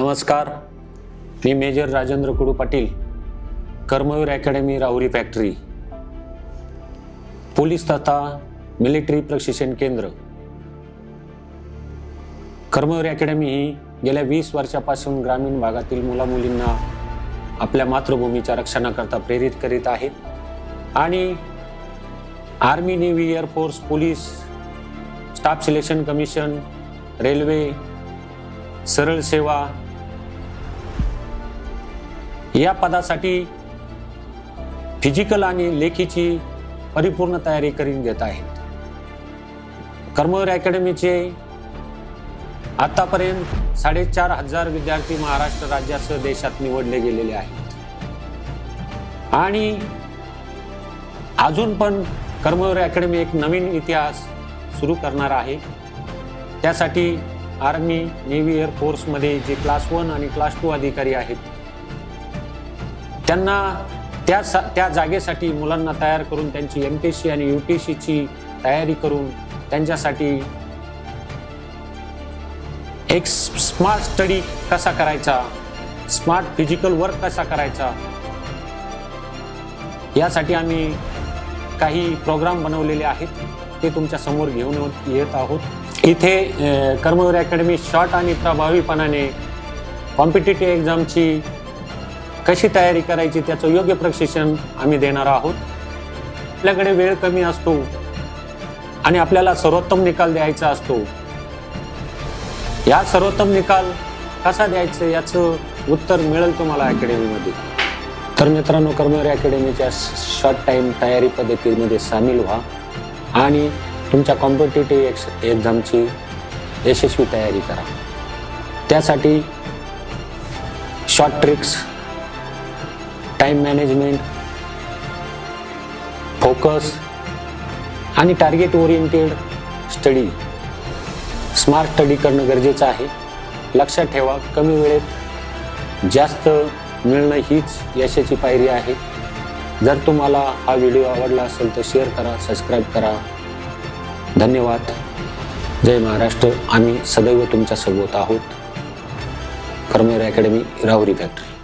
नमस्कार, मी major Rajendra Kudu Patil, Karmaveer academy Rahuri factory, police तथा मिलिटरी प्रशिक्षण केंद्र। कर्मवीर अकॅडमी ही गेल्या 20 वर्षापासून ग्रामीण भागातील मुलामुलींना आपल्या मातृभूमीच्या रक्षणाकरता प्रेरित करीत आहेत आणि army, navy, air force, police, staff selection commission, railway, सरळ सेवा या पदासाठी फिजिकल आणि लेखीची परिपूर्ण तयारी करून घेत आहेत। कर्मवीर अकॅडमीचे आतापर्यंत 4,500 विद्यार्थी महाराष्ट्र राज्यासह देशात निवडले गेलेले आहेत आणि अजून पण कर्मवीर अकॅडमी एक नवीन इतिहास सुरू करणार आहे। त्यासाठी आर्मी, नेव्ही, एअरफोर्स मध्ये जे क्लास 1 आणि क्लास 2 अधिकारी आहेत त्यांना त्या जागेसाठी मुलांना तयार करून त्यांची MPSC आणि UPSC ची तयारी करून त्यांच्यासाठी एक स्मार्ट स्टडी कसा करायचा, स्मार्ट फिजिकल वर्क कसा करायचा यासाठी आम्ही काही प्रोग्राम बनवलेले आहेत, ते तुमच्या समोर घेऊन येत आहोत। इथे कर्मवीर अकॅडमी शॉर्ट आणि प्रभावीपणाने कॉम्पिटिटिव्ह एक्झामची कशी तयारी करायची त्याचं योग्य प्रशिक्षण आम्ही देणार आहोत। आपल्याकडे वेळ कमी असतो आणि आपल्याला सर्वोत्तम निकाल द्यायचा असतो। या सर्वोत्तम निकाल कसा द्यायचं याचं उत्तर मिळेल तुम्हाला अकॅडमीमध्ये। तर मित्रांनो, कर्मवीर अकॅडमीच्या शॉर्ट टाइम तयारी पद्धतीमध्ये सामील व्हा आणि तुमच्या कॉम्पिटिटिव्ह एक्झामची यशस्वी तयारी करा। त्यासाठी short tricks, time management, focus आणि target oriented study, smart study करणं गरजेचं आहे। लक्षात ठेवा, कमी वेळेत जास्त मिळणं हीच यशाची पायरी आहे। जर तुम्हाला हा व्हिडिओ आवडला असेल तर शेअर करा, सबस्क्राईब करा। धन्यवाद। जय महाराष्ट्र। आम्ही सदैव तुमच्या सोबत आहोत। Karmaveer academy Rahuri factory.